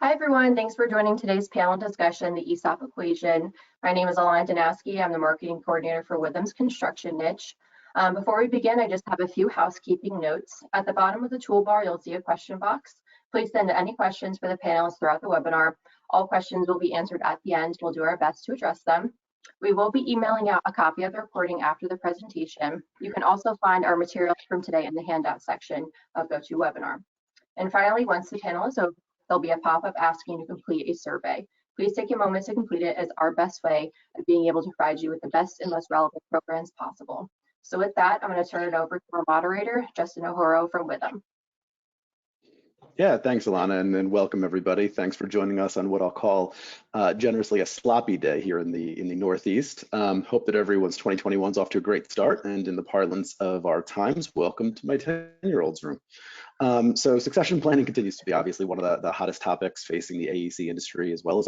Hi, everyone. Thanks for joining today's panel discussion, the ESOP equation. My name is Alana Danowski. I'm the marketing coordinator for Withum's construction niche. Before we begin, I just have a few housekeeping notes. At the bottom of the toolbar, you'll see a question box. Please send any questions for the panelists throughout the webinar. All questions will be answered at the end. We'll do our best to address them. We will be emailing out a copy of the recording after the presentation. You can also find our materials from today in the handout section of GoToWebinar. And finally, once the panel is over, there'll be a pop-up asking you to complete a survey. Please take a moment to complete it as our best way of being able to provide you with the best and most relevant programs possible. So with that, I'm going to turn it over to our moderator, Justin O'Horo from Withum. Yeah, thanks, Alana, and welcome everybody. Thanks for joining us on what I'll call generously a sloppy day here in the Northeast. Hope that everyone's 2021 is off to a great start, and in the parlance of our times, welcome to my 10-year-old's room. So succession planning continues to be obviously one of the hottest topics facing the AEC industry as well as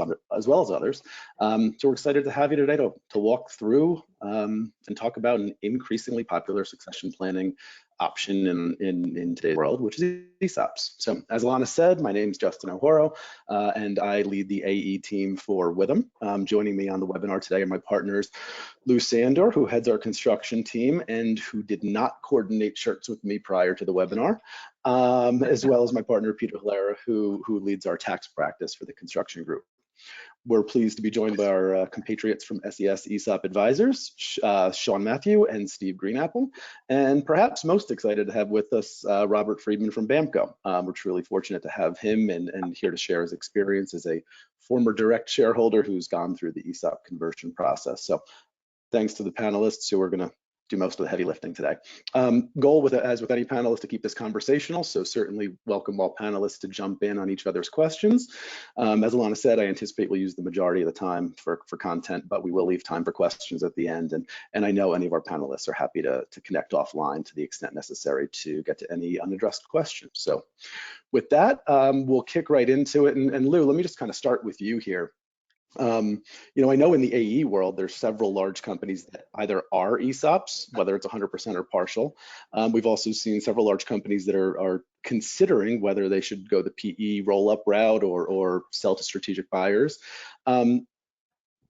others. So we're excited to have you today to walk through and talk about an increasingly popular succession planning option in today's world, which is ESOPs. So as Alana said, my name is Justin O'Horo, and I lead the AE team for Withum. Joining me on the webinar today are my partners, Lou Sandor, who heads our construction team and who did not coordinate shirts with me prior to the webinar, as well as my partner, Peter Hilera, who leads our tax practice for the construction group. We're pleased to be joined by our compatriots from SES ESOP Advisors, Sean Matthew and Steve Greenapple, and perhaps most excited to have with us Robert Friedman from Bamco. We're truly fortunate to have him and here to share his experience as a former direct shareholder who's gone through the ESOP conversion process. So thanks to the panelists who are going to do most of the heavy lifting today. Goal, as with any panel, is to keep this conversational, so certainly welcome all panelists to jump in on each other's questions. As Alana said, I anticipate we'll use the majority of the time for content, but we will leave time for questions at the end, and I know any of our panelists are happy to connect offline to the extent necessary to get to any unaddressed questions. So with that, we'll kick right into it, and Lou, let me just kind of start with you here. You know, I know in the AE world, there's several large companies that either are ESOPs, whether it's 100% or partial. We've also seen several large companies that are considering whether they should go the PE roll-up route or sell to strategic buyers. Why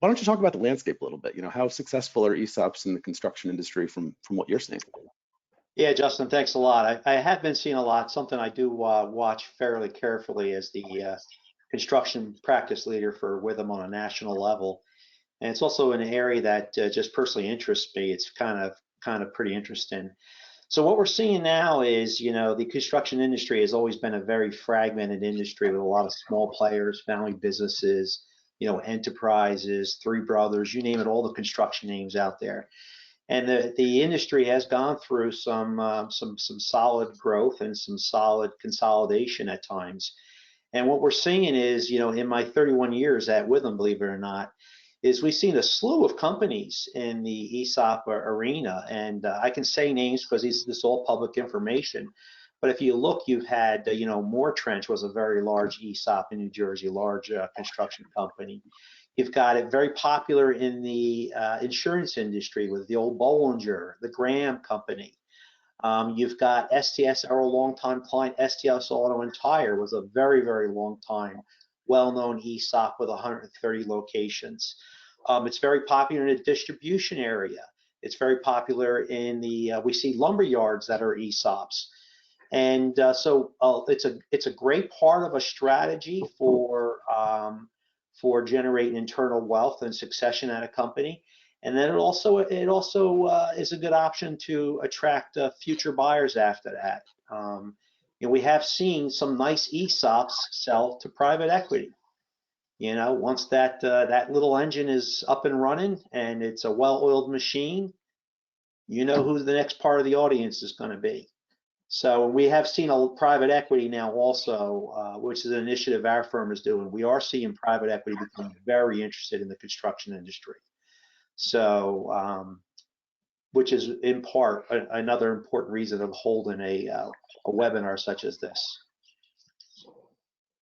don't you talk about the landscape a little bit? You know, how successful are ESOPs in the construction industry from what you're seeing? Yeah, Justin, thanks a lot. I have been seeing a lot, something I do watch fairly carefully as the construction practice leader for Withum on a national level. And it's also an area that just personally interests me. It's kind of pretty interesting. So what we're seeing now is, you know, the construction industry has always been a very fragmented industry with a lot of small players, family businesses, you know, enterprises, three brothers, you name it, all the construction names out there. And the industry has gone through some solid growth and some solid consolidation at times. And what we're seeing is, you know, in my 31 years at Withum, believe it or not, is we've seen a slew of companies in the ESOP arena. And I can say names because this is all public information. But if you look, you've had, you know, Moore Trench was a very large ESOP in New Jersey, large construction company. You've got it very popular in the insurance industry with the old Bollinger, the Graham Company. You've got STS, our longtime client, STS Auto and Tire was a very, very long time, well-known ESOP with 130 locations. It's very popular in the distribution area. It's very popular in the, we see lumber yards that are ESOPs. And so it's a great part of a strategy for generating internal wealth and succession at a company. And then it also is a good option to attract future buyers after that. You know, we have seen some nice ESOPs sell to private equity. You know, once that little engine is up and running and it's a well-oiled machine, you know who the next part of the audience is going to be. So we have seen a private equity now also, which is an initiative our firm is doing. We are seeing private equity become very interested in the construction industry. So, which is in part another important reason of holding a webinar such as this.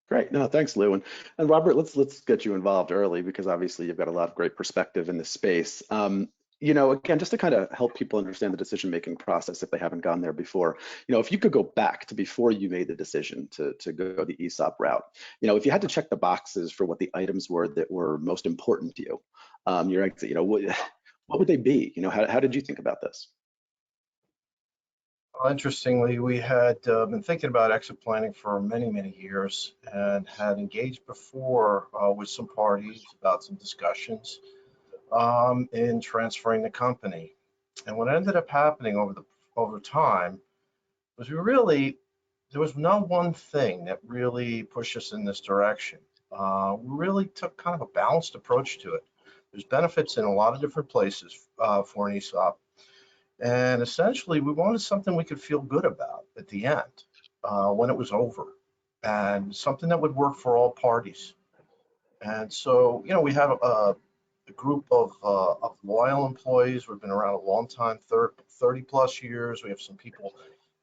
Great, no, thanks, Lou. And Robert, let's get you involved early because obviously you've got a lot of great perspective in this space. You again, just to kind of help people understand the decision-making process if they haven't gone there before, if you could go back to before you made the decision to go the ESOP route, if you had to check the boxes for what the items were that were most important to you, your exit, what would they be? How did you think about this? Well, interestingly, we had been thinking about exit planning for many, many years and had engaged before with some parties about some discussions in transferring the company. And what ended up happening over time was there was no one thing that really pushed us in this direction. We really took kind of a balanced approach to it. There's benefits in a lot of different places for an ESOP. And essentially, we wanted something we could feel good about at the end when it was over, and something that would work for all parties. And so, we have a group of loyal employees. We've been around a long time, 30 plus years. We have some people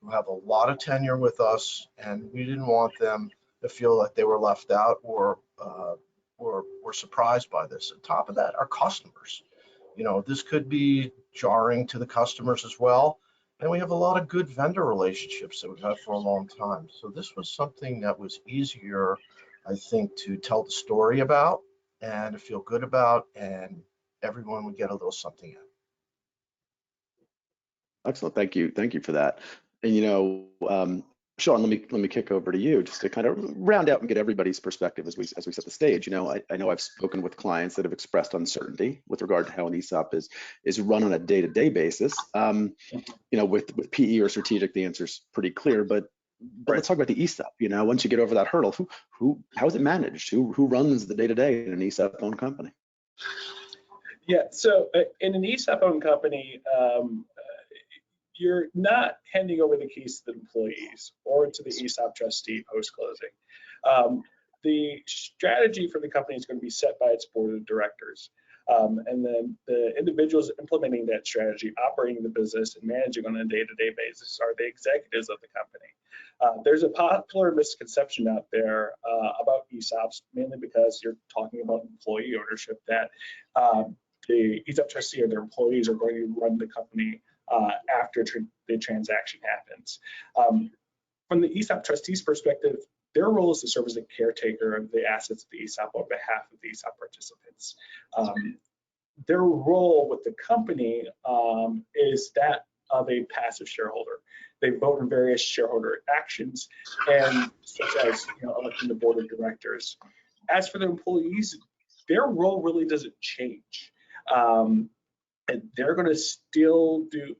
who have a lot of tenure with us, and we didn't want them to feel like they were left out or were surprised by this. On top of that, our customers. This could be jarring to the customers as well. And we have a lot of good vendor relationships that we've had for a long time. So this was something that was easier, I think, to tell the story about and to feel good about, and everyone would get a little something out. Excellent. Thank you. Thank you for that. And Sean, let me kick over to you just to kind of round out and get everybody's perspective as we set the stage. I know I've spoken with clients that have expressed uncertainty with regard to how an ESOP is run on a day-to-day basis. With PE or strategic, the answer's pretty clear. But let's talk about the ESOP. Once you get over that hurdle, how is it managed? Who runs the day-to-day in an ESOP-owned company? Yeah. So in an ESOP-owned company, you're not handing over the keys to the employees or to the ESOP trustee post-closing. The strategy for the company is going to be set by its board of directors. And then the individuals implementing that strategy, operating the business and managing on a day-to-day basis are the executives of the company. There's a popular misconception out there about ESOPs, mainly because you're talking about employee ownership, that the ESOP trustee or their employees are going to run the company after the transaction happens. From the ESOP trustee's perspective, their role is to serve as a caretaker of the assets of the ESOP on behalf of the ESOP participants. Their role with the company is that of a passive shareholder. They vote in various shareholder actions, and such as electing the board of directors. As for the employees, their role really doesn't change. And they're going to still do,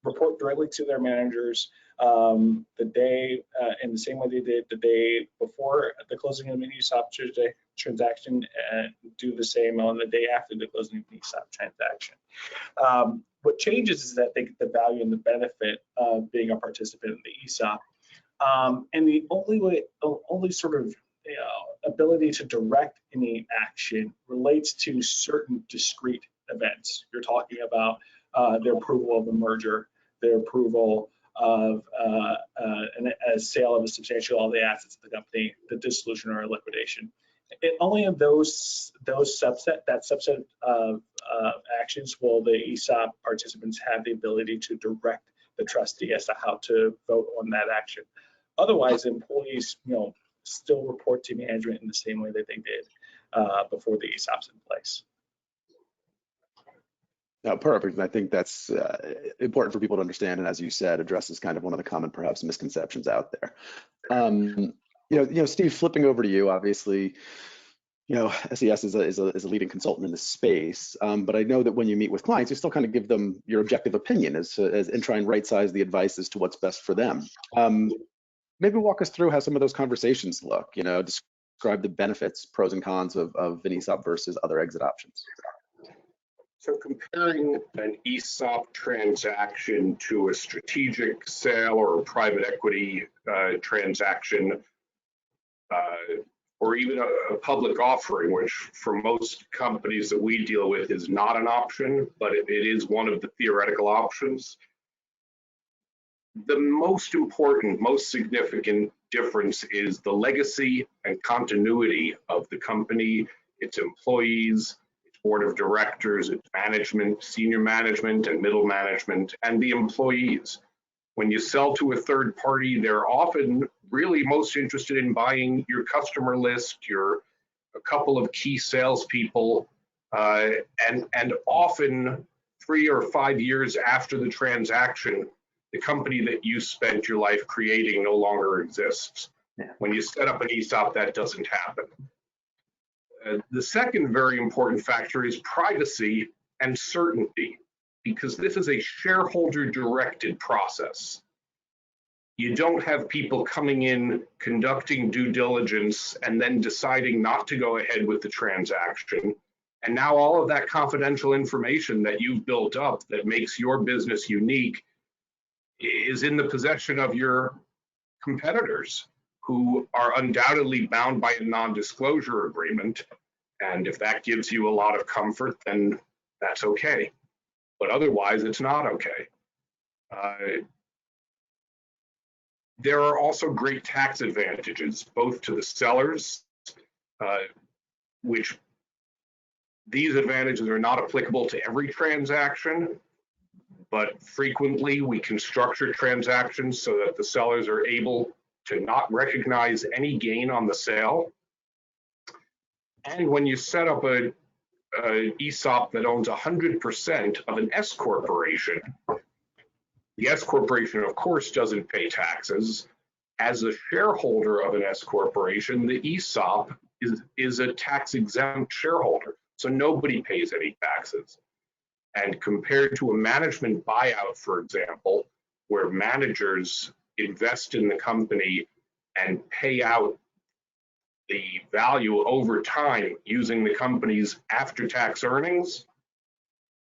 report directly to their managers the day in the same way they did the day before the closing of the ESOP transaction, and do the same on the day after the closing of the ESOP transaction. What changes is that they get the value and the benefit of being a participant in the ESOP. And the only sort of ability to direct any action relates to certain discrete events. You're talking about their approval of a merger, their approval of a sale of a substantial all the assets of the company, the dissolution or liquidation. And only in that subset of actions will the ESOP participants have the ability to direct the trustee as to how to vote on that action. Otherwise, employees, still report to management in the same way that they did before the ESOP's in place. No, perfect. And I think that's important for people to understand. And as you said, addresses kind of one of the common, perhaps, misconceptions out there. Steve, flipping over to you, obviously, SES is a leading consultant in this space. But I know that when you meet with clients, you still kind of give them your objective opinion and try and right size the advice as to what's best for them. Maybe walk us through how some of those conversations look. Describe the benefits, pros and cons of an ESOP versus other exit options. So comparing an ESOP transaction to a strategic sale or a private equity transaction, or even a public offering, which for most companies that we deal with is not an option, but it is one of the theoretical options. The most important, most significant difference is the legacy and continuity of the company, its employees, its board of directors, its management, senior management and middle management, and the employees. When you sell to a third party, they're often really most interested in buying your customer list, a couple of key salespeople, and often 3 or 5 years after the transaction, the company that you spent your life creating no longer exists. Yeah. When you set up an ESOP, that doesn't happen. The second very important factor is privacy and certainty, because this is a shareholder-directed process. You don't have people coming in, conducting due diligence, and then deciding not to go ahead with the transaction. And now all of that confidential information that you've built up that makes your business unique is in the possession of your competitors, who are undoubtedly bound by a non-disclosure agreement. And if that gives you a lot of comfort, then that's okay. But otherwise, it's not okay. There are also great tax advantages, both to the sellers, which these advantages are not applicable to every transaction, but frequently we can structure transactions so that the sellers are able to not recognize any gain on the sale. And when you set up a ESOP that owns 100% of an S corporation, the S corporation, of course, doesn't pay taxes. As a shareholder of an S corporation, the ESOP is a tax-exempt shareholder, so nobody pays any taxes. And compared to a management buyout, for example, where managers invest in the company and pay out the value over time using the company's after-tax earnings,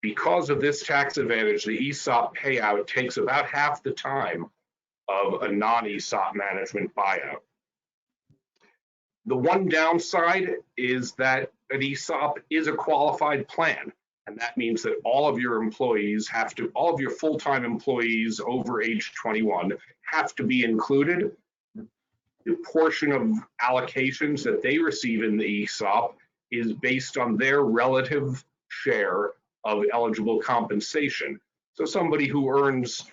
because of this tax advantage, the ESOP payout takes about half the time of a non-ESOP management buyout. The one downside is that an ESOP is a qualified plan, and that means that all of your employees all of your full-time employees over age 21 have to be included. The portion of allocations that they receive in the ESOP is based on their relative share of eligible compensation. So somebody who earns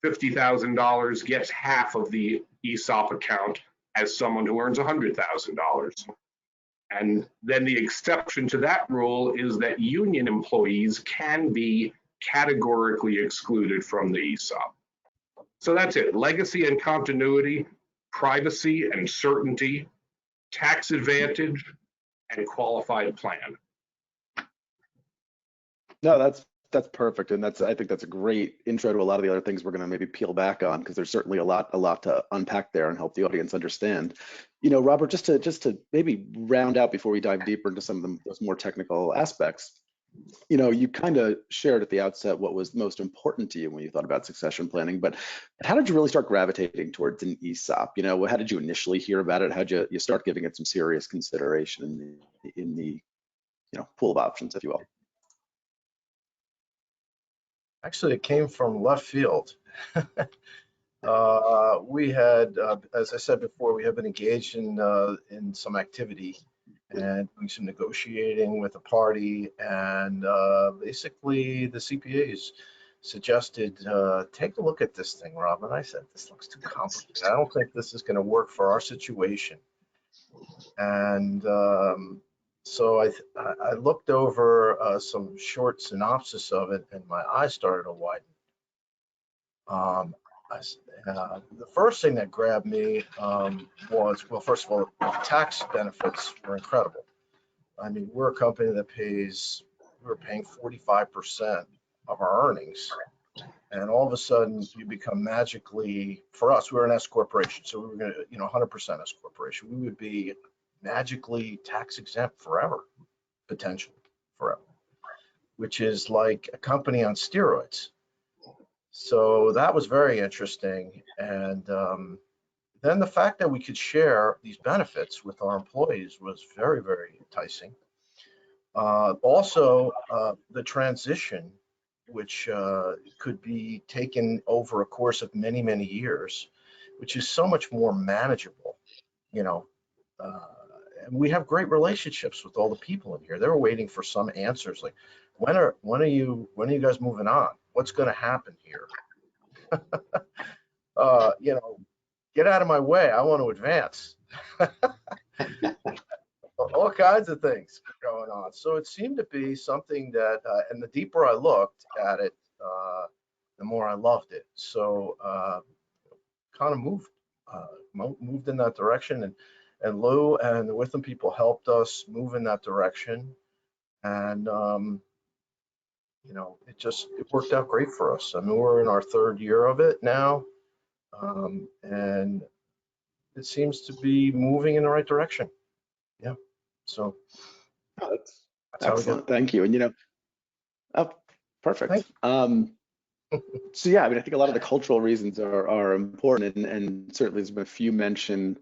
$50,000 gets half of the ESOP account as someone who earns $100,000. And then the exception to that rule is that union employees can be categorically excluded from the ESOP. So that's it: legacy and continuity, privacy and certainty, tax advantage, and qualified plan. No, that's perfect, and I think that's a great intro to a lot of the other things we're going to maybe peel back on, because there's certainly a lot to unpack there and help the audience understand. You know, Robert, just to maybe round out before we dive deeper into some of those more technical aspects. You know, you kind of shared at the outset what was most important to you when you thought about succession planning, but how did you really start gravitating towards an ESOP? You know, how did you initially hear about it? How did you start giving it some serious consideration in the pool of options, if you will? Actually, it came from left field. We had, as I said before, we have been engaged in some activity and doing some negotiating with a party, and basically the CPAs suggested, take a look at this thing, Rob. And I said, this looks too complicated. I don't think this is going to work for our situation. And so I looked over some short synopsis of it, and my eyes started to widen. The first thing that grabbed me was, well, first of all, the tax benefits were incredible. I mean, we're a company that we're paying 45% of our earnings, and all of a sudden you become magically, for us, we're an S corporation, so we were going to, 100% S corporation. We would be magically tax exempt forever, potentially forever, which is like a company on steroids. So that was very interesting. And then the fact that we could share these benefits with our employees was very, very enticing. Also, the transition, which could be taken over a course of many, many years, which is so much more manageable, we have great relationships with all the people in here. They were waiting for some answers, like when are you guys moving on? What's going to happen here? You know, get out of my way. I want to advance. All kinds of things were going on. So it seemed to be something that, and the deeper I looked at it, the more I loved it. So kind of moved in that direction, and Lou and the Withum people helped us move in that direction. And you know, it worked out great for us. I mean, we're in our 3rd year of it now, and it seems to be moving in the right direction. Yeah. So Oh, that's that's how we excellent. get. Thank you. And you know, oh, perfect. Thank So yeah, I mean, I think a lot of the cultural reasons are important, and certainly there's been a few mention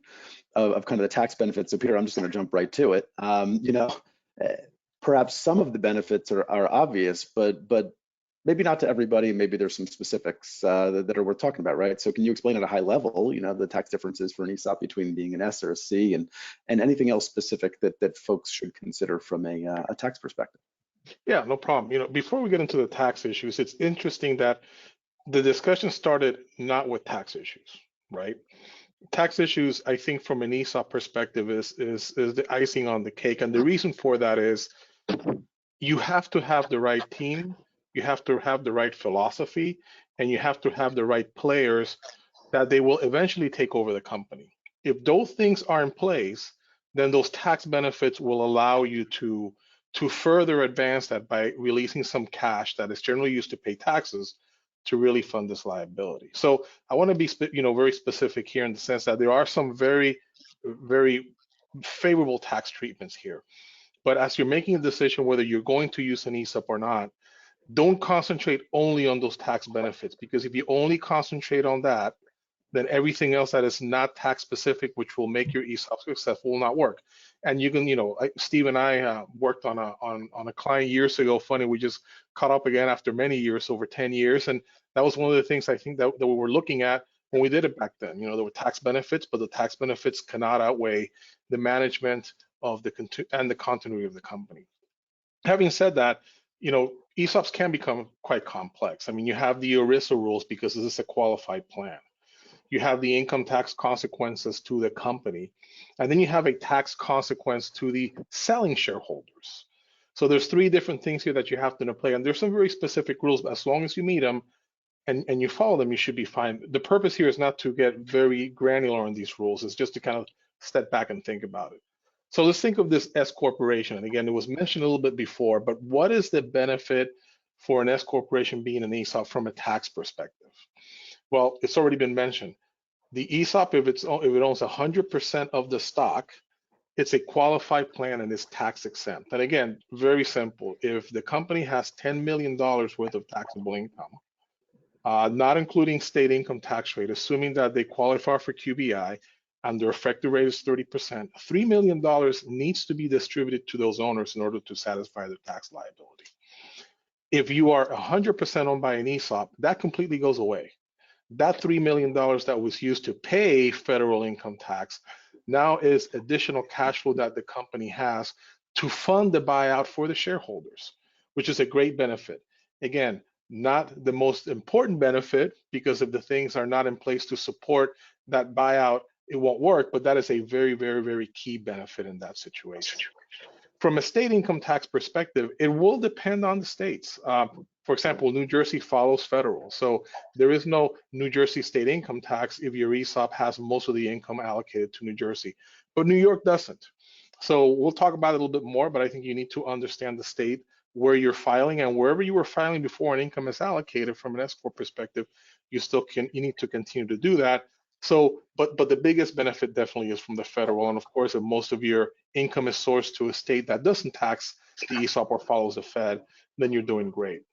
of kind of the tax benefits. So Peter, I'm just going to jump right to it. You know, perhaps some of the benefits are obvious, but maybe not to everybody. Maybe there's some specifics that are worth talking about, right? So can you explain at a high level, you know, the tax differences for an ESOP between being an S or a C, and anything else specific that folks should consider from a tax perspective? Yeah, no problem. You know, before we get into the tax issues, it's interesting that the discussion started not with tax issues, right? Tax issues, I think, from an ESOP perspective, is the icing on the cake, and the reason for that is you have to have the right team, you have to have the right philosophy, and you have to have the right players that they will eventually take over the company. If those things are in place, then those tax benefits will allow you to further advance that by releasing some cash that is generally used to pay taxes to really fund this liability. So I want to be, you know, very specific here in the sense that there are some very, very favorable tax treatments here. But as you're making a decision whether you're going to use an ESOP or not, don't concentrate only on those tax benefits, because if you only concentrate on that, then everything else that is not tax specific, which will make your ESOP successful, will not work. And you can, you know, Steve and I worked on a client years ago. Funny, we just caught up again after many years, over 10 years, and that was one of the things I think that we were looking at when we did it back then. You know, there were tax benefits, but the tax benefits cannot outweigh the management of the continuity of the company. Having said that, you know, ESOPs can become quite complex. I mean, you have the ERISA rules because this is a qualified plan. You have the income tax consequences to the company, and then you have a tax consequence to the selling shareholders. So there's 3 different things here that you have to play, and there's some very specific rules, but as long as you meet them and you follow them, you should be fine. The purpose here is not to get very granular on these rules, it's just to kind of step back and think about it. So let's think of this S corporation. And again, it was mentioned a little bit before, but what is the benefit for an S corporation being an ESOP from a tax perspective? Well, it's already been mentioned. The ESOP, if it owns 100% of the stock, it's a qualified plan and is tax exempt. And again, very simple. If the company has $10 million worth of taxable income, not including state income tax rate, assuming that they qualify for QBI and their effective rate is 30%, $3 million needs to be distributed to those owners in order to satisfy their tax liability. If you are 100% owned by an ESOP, that completely goes away. That $3 million that was used to pay federal income tax now is additional cash flow that the company has to fund the buyout for the shareholders, which is a great benefit. Again, not the most important benefit, because if the things are not in place to support that buyout, it won't work, but that is a very, very, very key benefit in that situation. From a state income tax perspective, it will depend on the states. For example, New Jersey follows federal. So there is no New Jersey state income tax if your ESOP has most of the income allocated to New Jersey, but New York doesn't. So we'll talk about it a little bit more, but I think you need to understand the state where you're filing, and wherever you were filing before an income is allocated from an S corp perspective, you need to continue to do that. So, but the biggest benefit definitely is from the federal. And of course, if most of your income is sourced to a state that doesn't tax the ESOP or follows the Fed, then you're doing great.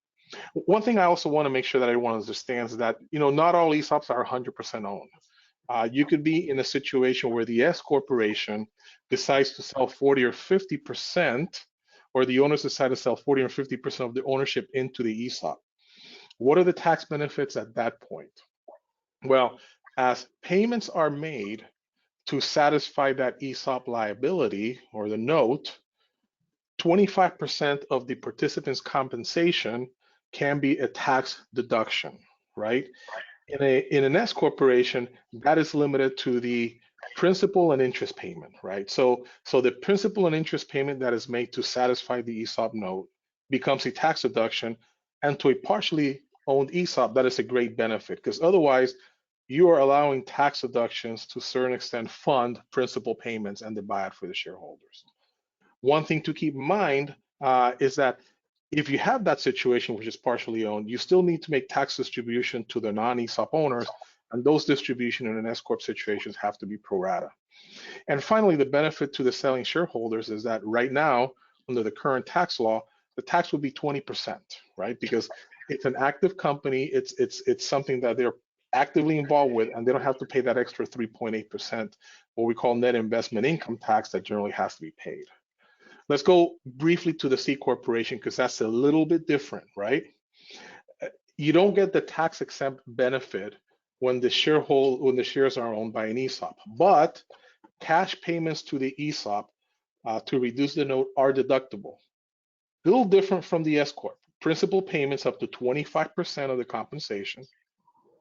One thing I also want to make sure that everyone understands is that, you know, not all ESOPs are 100% owned. You could be in a situation where the S corporation decides to sell 40 or 50%, or the owners decide to sell 40 or 50% of the ownership into the ESOP. What are the tax benefits at that point? Well, as payments are made to satisfy that ESOP liability or the note, 25% of the participant's compensation can be a tax deduction, right? In an S corporation, that is limited to the principal and interest payment, right? So the principal and interest payment that is made to satisfy the ESOP note becomes a tax deduction, and to a partially owned ESOP, that is a great benefit, because otherwise you are allowing tax deductions to a certain extent fund principal payments and the buyout for the shareholders. One thing to keep in mind is that if you have that situation, which is partially owned, you still need to make tax distribution to the non-ESOP owners, and those distribution in an S-Corp situations have to be pro rata. And finally, the benefit to the selling shareholders is that right now, under the current tax law, the tax would be 20%, right? Because it's an active company, it's something that they're actively involved with, and they don't have to pay that extra 3.8%, what we call net investment income tax that generally has to be paid. Let's go briefly to the C corporation, because that's a little bit different, right? You don't get the tax exempt benefit when the shares are owned by an ESOP, but cash payments to the ESOP to reduce the note are deductible. A little different from the S corp. Principal payments up to 25% of the compensation.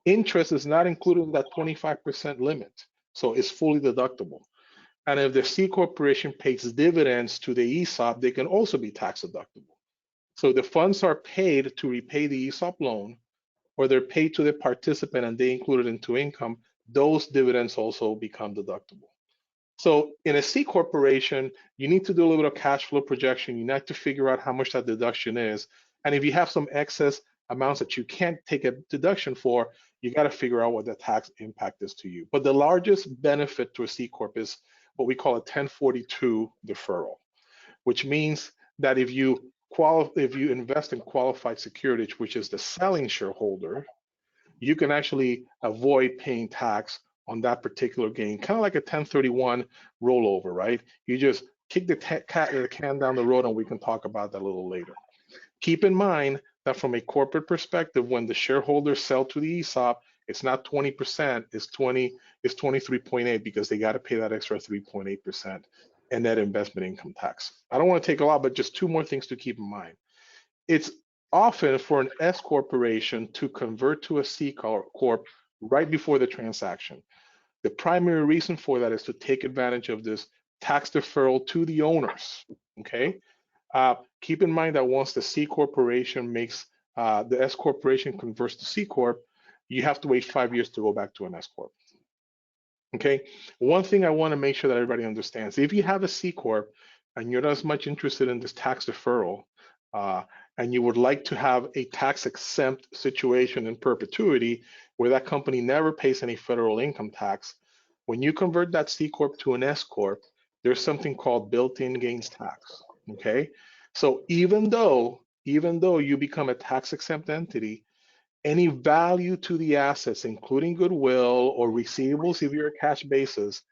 Interest is not included in that 25% limit, so it's fully deductible. And if the C corporation pays dividends to the ESOP, they can also be tax deductible. So the funds are paid to repay the ESOP loan, or they're paid to the participant and they include it into income, those dividends also become deductible. So in a C corporation, you need to do a little bit of cash flow projection. You need to figure out how much that deduction is. And if you have some excess amounts that you can't take a deduction for, you got to figure out what the tax impact is to you. But the largest benefit to a C corp is what we call a 1042 deferral, which means that if you invest in qualified securities, which is the selling shareholder, you can actually avoid paying tax on that particular gain, kind of like a 1031 rollover, right? You just kick the can down the road, and we can talk about that a little later. Keep in mind that from a corporate perspective, when the shareholders sell to the ESOP, it's not 20%, it's 23.8, because they got to pay that extra 3.8% and net investment income tax. I don't want to take a lot, but just two more things to keep in mind. It's often for an S corporation to convert to a C corp right before the transaction. The primary reason for that is to take advantage of this tax deferral to the owners, okay? Keep in mind that once the C corporation makes, the S corporation converts to C corp, you have to wait 5 years to go back to an S corp. Okay, one thing I want to make sure that everybody understands, if you have a C corp and you're not as much interested in this tax deferral, and you would like to have a tax exempt situation in perpetuity where that company never pays any federal income tax, when you convert that C corp to an S corp, there's something called built-in gains tax. Okay, so even though you become a tax exempt entity, any value to the assets, including goodwill or receivables if you're a cash basis,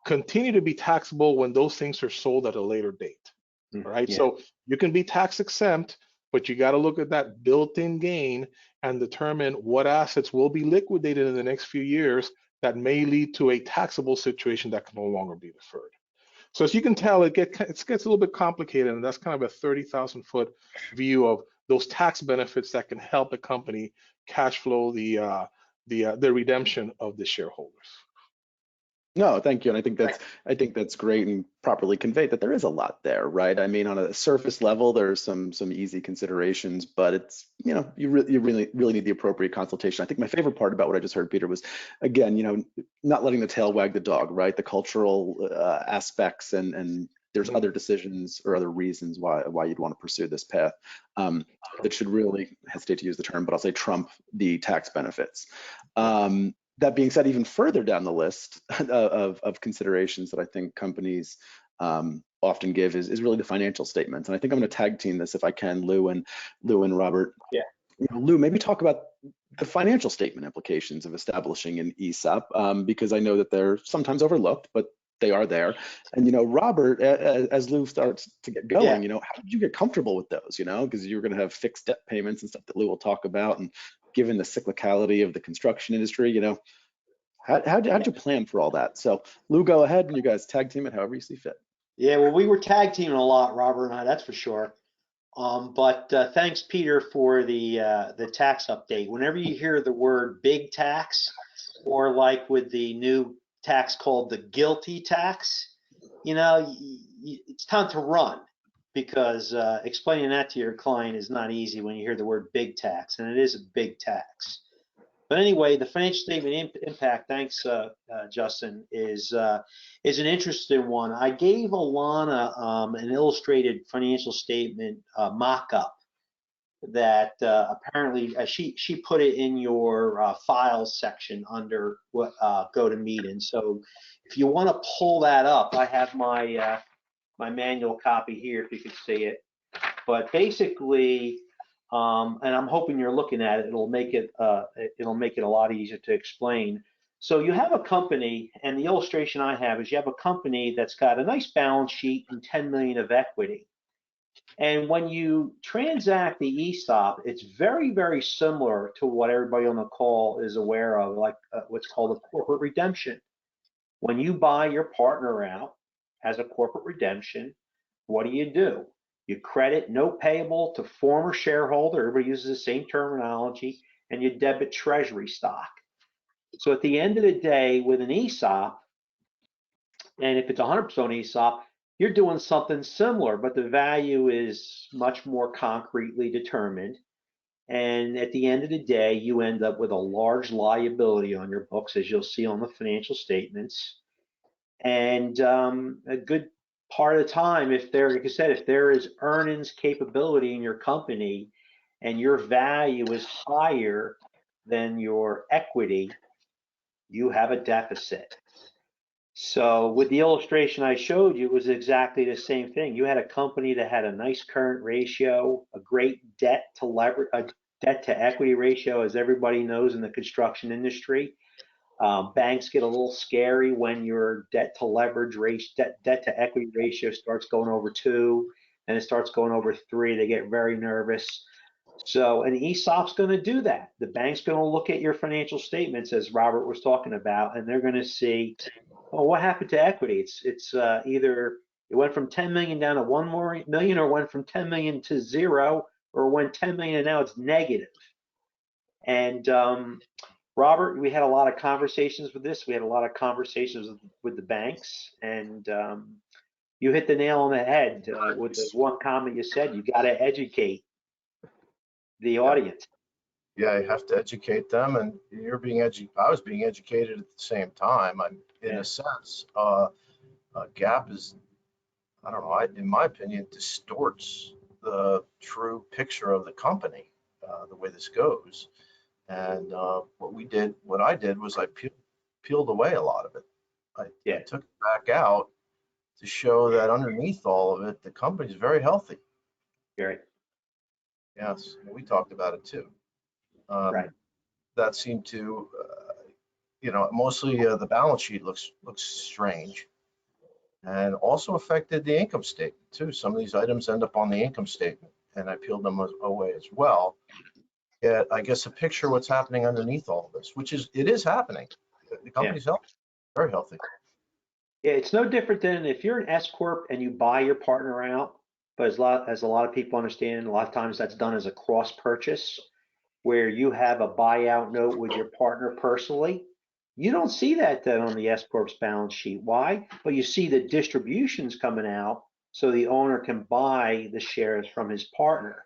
continue to be taxable when those things are sold at a later date. Right? Yeah. So you can be tax exempt, but you got to look at that built-in gain and determine what assets will be liquidated in the next few years that may lead to a taxable situation that can no longer be deferred. So as you can tell, it gets a little bit complicated, and that's kind of a 30,000-foot view of those tax benefits that can help the company cash flow the redemption of the shareholders. No, thank you, and I think that's great and properly conveyed that there is a lot there, right? I mean, on a surface level, there's some easy considerations, but it's, you know, you really need the appropriate consultation. I think my favorite part about what I just heard, Peter, was, again, you know, not letting the tail wag the dog, right? The cultural aspects and there's other decisions or other reasons why you'd want to pursue this path that should really, I hesitate to use the term, but I'll say trump the tax benefits. That being said, even further down the list of considerations that I think companies often give is really the financial statements. And I think I'm going to tag team this if I can, Lou and Robert. Yeah. You know, Lou, maybe talk about the financial statement implications of establishing an ESOP, because I know that they're sometimes overlooked, but they are there. And, you know, Robert, as Lou starts to get going, you know, how did you get comfortable with those, you know, because you're going to have fixed debt payments and stuff that Lou will talk about. And given the cyclicality of the construction industry, you know, How'd you plan for all that? So Lou, go ahead and you guys tag team it however you see fit. Yeah, well, we were tag teaming a lot, Robert and I, that's for sure. But thanks, Peter, for the tax update. Whenever you hear the word big tax, or like with the new tax called the guilty tax, it's time to run, because explaining that to your client is not easy when you hear the word big tax, and it is a big tax. But anyway, the financial statement impact, thanks, Justin, is an interesting one. I gave Alana an illustrated financial statement mock-up that apparently she put it in your files section under what go to meeting. So if you want to pull that up, I have my my manual copy here if you could see it. But basically, and I'm hoping you're looking at it, it'll make it a lot easier to explain. So you have a company, and the illustration I have is you have a company that's got a nice balance sheet and 10 million of equity. And when you transact the ESOP, it's very, very similar to what everybody on the call is aware of, like what's called a corporate redemption. When you buy your partner out as a corporate redemption, what do? You credit note payable to former shareholder, everybody uses the same terminology, and you debit treasury stock. So at the end of the day, with an ESOP, and if it's 100% ESOP, you're doing something similar, but the value is much more concretely determined. And at the end of the day, you end up with a large liability on your books, as you'll see on the financial statements. And a good part of the time, if there, like I said, if there is earnings capability in your company and your value is higher than your equity, you have a deficit. So with the illustration I showed you, it was exactly the same thing. You had a company that had a nice current ratio, a great debt to equity ratio, as everybody knows in the construction industry. Banks get a little scary when your debt to equity ratio starts going over 2, and it starts going over 3. They get very nervous. So an ESOP's going to do that. The bank's going to look at your financial statements, as Robert was talking about, and they're going to see, well, what happened to equity? It's either it went from 10 million down to 1 million, or went from 10 million to 0, or went 10 million and now it's negative. And Robert, we had a lot of conversations with this. We had a lot of conversations with the banks, and you hit the nail on the head with the one comment you said. You got to educate the audience. Yeah, you have to educate them, and you're being I was being educated at the same time. In a sense, GAAP is, I don't know, in my opinion, distorts the true picture of the company, the way this goes. And what I did was I peeled away a lot of it. I took it back out to show that underneath all of it, the company's very healthy. Right. Yes, we talked about it too. Right. That seemed to, mostly the balance sheet looks strange, and also affected the income statement too. Some of these items end up on the income statement, and I peeled them away as well. Yet I guess a picture of what's happening underneath all of this, it is happening. The company's healthy, very healthy. Yeah, it's no different than if you're an S corp and you buy your partner out. But as a lot of people understand, a lot of times that's done as a cross purchase, where you have a buyout note with your partner personally. You don't see that then on the S corp's balance sheet. Why? Well, you see the distributions coming out, so the owner can buy the shares from his partner.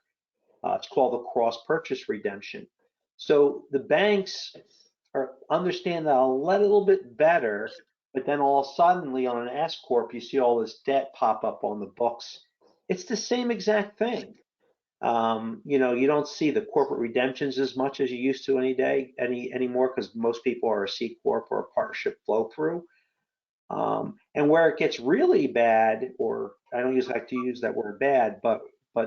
It's called the cross purchase redemption. So the banks understand that a little bit better, but then all suddenly on an S corp, you see all this debt pop up on the books. It's the same exact thing. You don't see the corporate redemptions as much as you used to anymore, because most people are a C corp or a partnership flow through. And where it gets really bad, or I don't like to use that word bad, but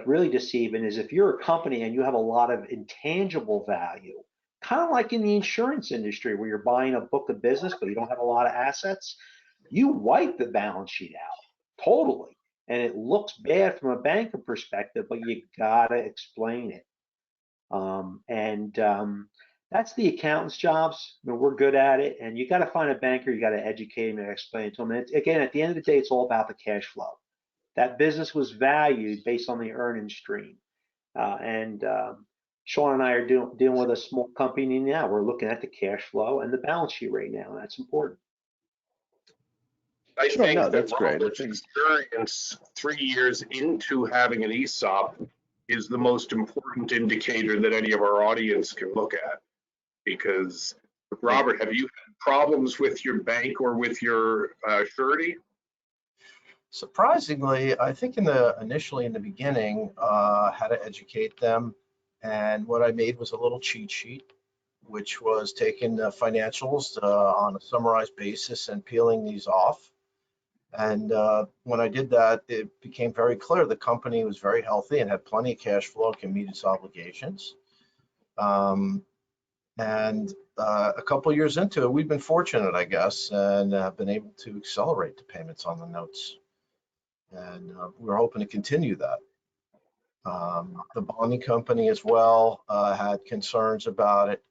really deceiving, is if you're a company and you have a lot of intangible value, kind of like in the insurance industry where you're buying a book of business but you don't have a lot of assets, you wipe the balance sheet out totally. And it looks bad from a banker perspective, but you gotta explain it. That's the accountant's jobs. I mean, we're good at it, and you got to find a banker. You got to educate him and explain it to him. And again, at the end of the day, it's all about the cash flow. That business was valued based on the earning stream. Sean and I are dealing with a small company now. We're looking at the cash flow and the balance sheet right now, and that's important. I Sure, think no, that that's great. I Robert's think experience 3 years into having an ESOP is the most important indicator that any of our audience can look at. Because, Robert, have you had problems with your bank or with your surety? Surprisingly, I think initially in the beginning, had to educate them, and what I made was a little cheat sheet, which was taking the financials on a summarized basis and peeling these off. And when I did that, it became very clear the company was very healthy and had plenty of cash flow, can meet its obligations. A couple of years into it, we've been fortunate, I guess, and have been able to accelerate the payments on the notes. And we're hoping to continue that. The bonding company as well had concerns about it.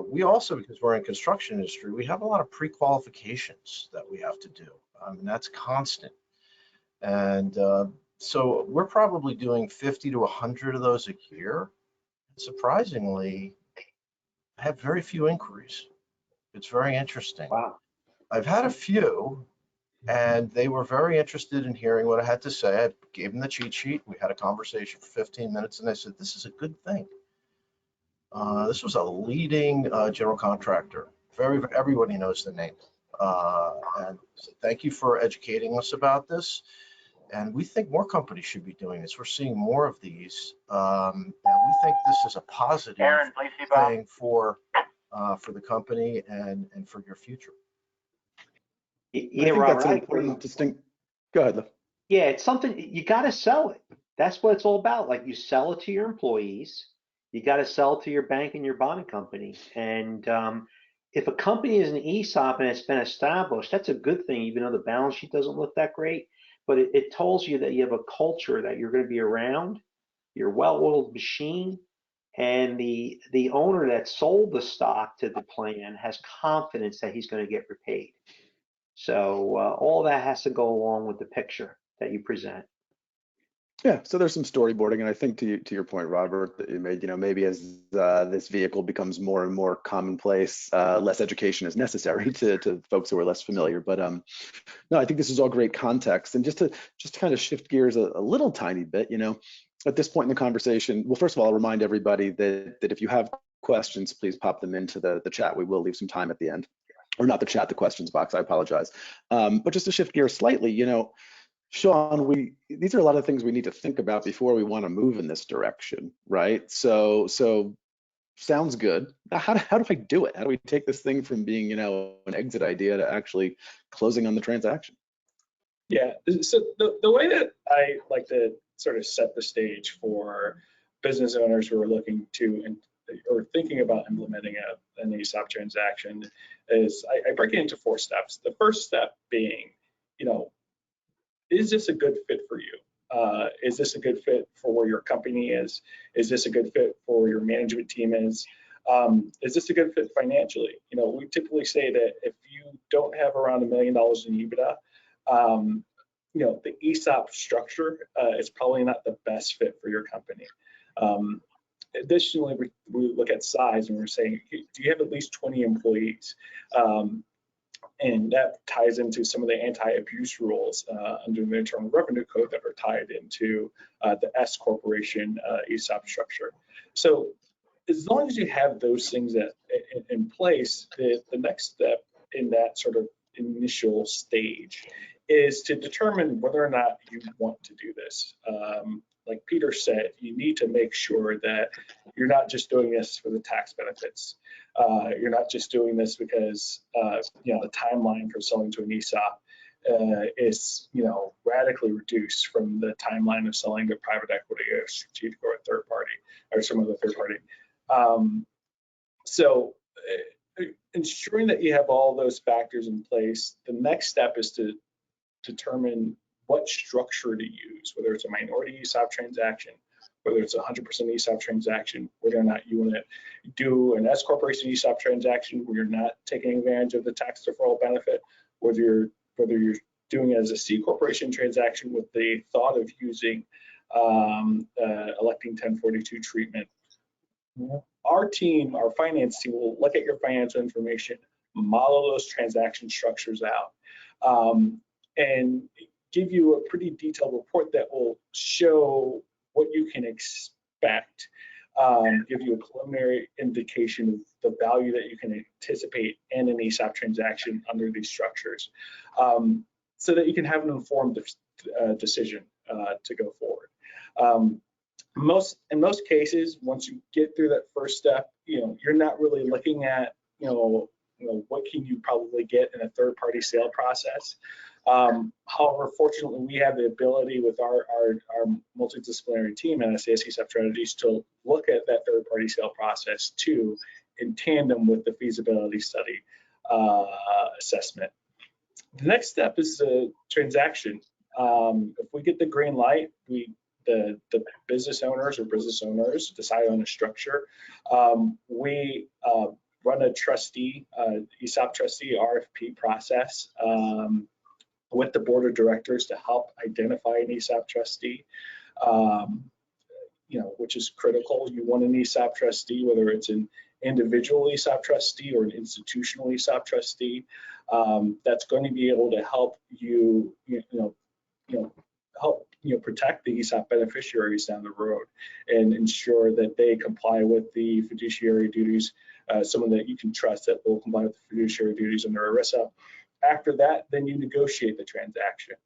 We also, because we're in construction industry, we have a lot of pre-qualifications that we have to do. That's constant. And so we're probably doing 50 to 100 of those a year. Surprisingly, I have very few inquiries. It's very interesting. Wow. I've had a few, and they were very interested in hearing what I had to say. I gave them the cheat sheet. We had a conversation for 15 minutes, and they said, this is a good thing. This was a leading general contractor. Everybody knows the name. And so thank you for educating us about this. And we think more companies should be doing this. We're seeing more of these. And we think this is a positive thing for the company and for your future. Yeah, I think Robert, that's an important distinct. Go ahead, Lou. Yeah, it's something you got to sell it. That's what it's all about. Like, you sell it to your employees, you got to sell it to your bank and your bonding company. And if a company is an ESOP and it's been established, that's a good thing, even though the balance sheet doesn't look that great. But it tells you that you have a culture that you're going to be around, you're a well-oiled machine, and the owner that sold the stock to the plan has confidence that he's going to get repaid. So all that has to go along with the picture that you present. Yeah, so there's some storyboarding, and I think to your point, Robert, that you made, maybe as this vehicle becomes more and more commonplace, less education is necessary to folks who are less familiar. But no, I think this is all great context. And just to kind of shift gears a little tiny bit, at this point in the conversation, well, first of all, I'll remind everybody that if you have questions, please pop them into the chat. We will leave some time at the end, or not the chat, the questions box. I apologize. But just to shift gears slightly, Sean, these are a lot of things we need to think about before we want to move in this direction, right? So sounds good. How do I do it? How do we take this thing from being, an exit idea to actually closing on the transaction? Yeah, so the way that I like to sort of set the stage for business owners who are looking to or thinking about implementing an ESOP transaction is I break it into 4 steps. The first step being, is this a good fit for you? Is this a good fit for where your company is? Is this a good fit for where your management team is? Is this a good fit financially? We typically say that if you don't have around $1 million in EBITDA, the ESOP structure is probably not the best fit for your company. Additionally, we look at size and we're saying, do you have at least 20 employees? And that ties into some of the anti-abuse rules under the Internal Revenue Code that are tied into the S corporation ESOP structure. So as long as you have those things in place, the next step in that sort of initial stage is to determine whether or not you want to do this. Like Peter said, you need to make sure that you're not just doing this for the tax benefits. You're not just doing this because the timeline for selling to an ESOP is radically reduced from the timeline of selling to private equity or strategic or a third party or some other third party. So ensuring that you have all those factors in place, the next step is to determine what structure to use, whether it's a minority ESOP transaction, whether it's 100% ESOP transaction, whether or not you want to do an S corporation ESOP transaction where you're not taking advantage of the tax deferral benefit, whether you're doing it as a C corporation transaction with the thought of using electing 1042 treatment. Our team, our finance team, will look at your financial information, model those transaction structures out, and give you a pretty detailed report that will show what you can expect, give you a preliminary indication of the value that you can anticipate in an ESOP transaction under these structures, so that you can have an informed decision to go forward. In most cases, once you get through that first step, you're not really looking at what can you probably get in a third-party sale process. However, fortunately, we have the ability with our multidisciplinary team and SAS ESOP strategies to look at that third-party sale process too, in tandem with the feasibility study assessment. The next step is the transaction. If we get the green light, the business owners decide on a structure. We run a trustee, ESOP trustee RFP process with the board of directors to help identify an ESOP trustee, which is critical. You want an ESOP trustee, whether it's an individual ESOP trustee or an institutional ESOP trustee, that's going to be able to help you, protect the ESOP beneficiaries down the road and ensure that they comply with the fiduciary duties, someone that you can trust that will comply with the fiduciary duties under ERISA. After that, then you negotiate the transaction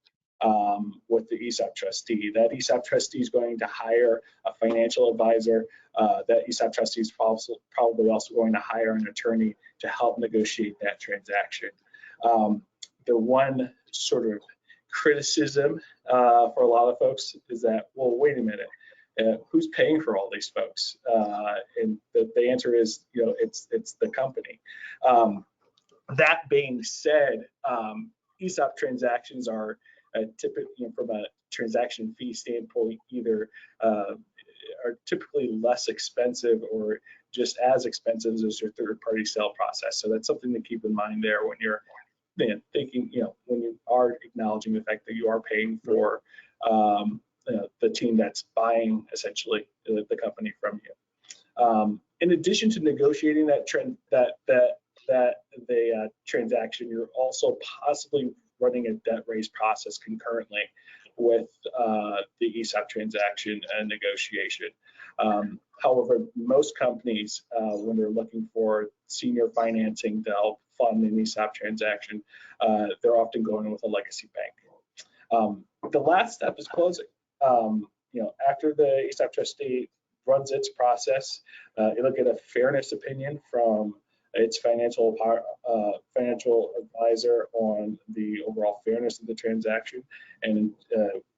with the ESOP trustee. That ESOP trustee is going to hire a financial advisor. That ESOP trustee is probably also going to hire an attorney to help negotiate that transaction. The one sort of criticism for a lot of folks is that, well, wait a minute, who's paying for all these folks? And the answer is, it's the company. That being said, ESOP transactions are typically, from a transaction fee standpoint, either are typically less expensive or just as expensive as your third-party sale process. So that's something to keep in mind there when you're thinking, when you are acknowledging the fact that you are paying for the team that's buying essentially the company from you. In addition to negotiating that transaction, you're also possibly running a debt raise process concurrently with the ESOP transaction and negotiation. However, most companies, when they're looking for senior financing to help fund an ESOP transaction, they're often going with a legacy bank. The last step is closing. After the ESOP trustee runs its process, it'll get a fairness opinion from its financial advisor on the overall fairness of the transaction, and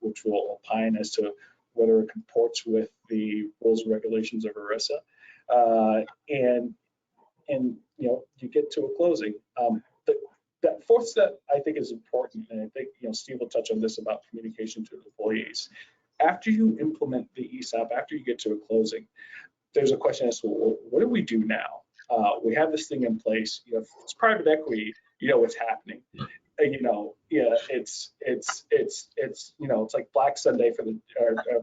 which will opine as to whether it comports with the rules and regulations of ERISA, and you get to a closing. That fourth step, I think, is important, and I think Steve will touch on this about communication to employees. After you implement the ESOP, after you get to a closing, there's a question as to, well, what do we do now? We have this thing in place. If it's private equity, you know what's happening. It's like Black Sunday for the